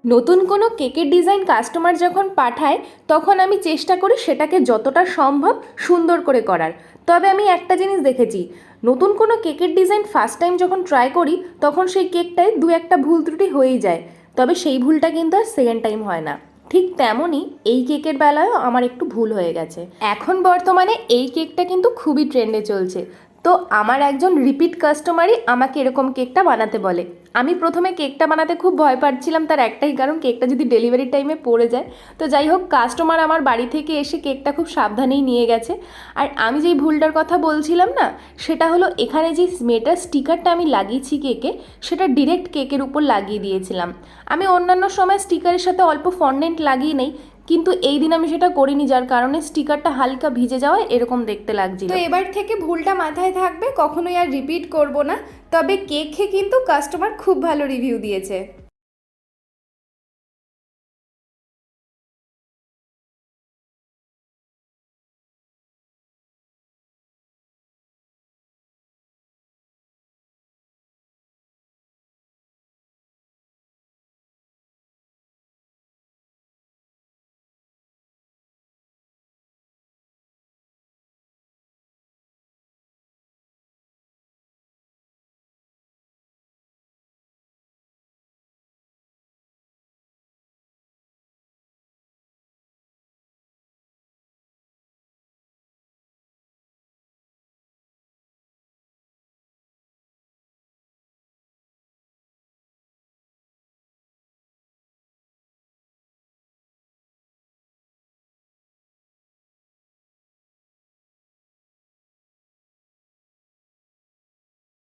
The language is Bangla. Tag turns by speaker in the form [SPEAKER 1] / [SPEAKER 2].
[SPEAKER 1] নতুন কোনো কেকের ডিজাইন কাস্টমার যখন পাঠায় তখন আমি চেষ্টা করি সেটাকে যতটা সম্ভব সুন্দর করে করার। তবে আমি একটা জিনিস দেখেছি, নতুন কোনো কেকের ডিজাইন ফার্স্ট টাইম যখন ট্রাই করি তখন সেই কেকটায় দু একটা ভুল ত্রুটি হয়েই যায়, তবে সেই ভুলটা কিন্তু আর সেকেন্ড টাইম হয় না। ঠিক তেমনই এই কেকের বেলায়ও আমার একটু ভুল হয়ে গেছে। এখন বর্তমানে এই কেকটা কিন্তু খুবই ট্রেন্ডে চলছে, তো আমার একজন রিপিট কাস্টমারই আমাকে এরকম কেকটা বানাতে বলে। আমি প্রথমে কেকটা বানাতে খুব ভয় পাচ্ছিলাম, তার একটাই কারণ কেকটা যদি ডেলিভারি টাইমে পড়ে যায়। তো যাই হোক, কাস্টমার আমার বাড়ি থেকে এসে কেকটা খুব সাবধানেই নিয়ে গেছে। আর আমি যেই ভুলটার কথা বলছিলাম না, সেটা হলো এখানে যে মেটাল স্টিকারটা আমি লাগিয়েছি কেকে, সেটা ডিরেক্ট কেকের উপর লাগিয়ে দিয়েছিলাম। আমি অন্যান্য সময় স্টিকারের সাথে অল্প ফন্ডেন্ট লাগিয়ে নেই, কিন্তু এই দিন আমি সেটা করিনি, যার কারণে স্টিকারটা হালকা ভিজে যাওয়ায় এরকম দেখতে লাগছিল। তো এবার থেকে ভুলটা মাথায় থাকবে, কখনোই আর রিপিট করব না। তবে কেক খেয়ে কিন্তু কাস্টমার খুব ভালো রিভিউ দিয়েছে।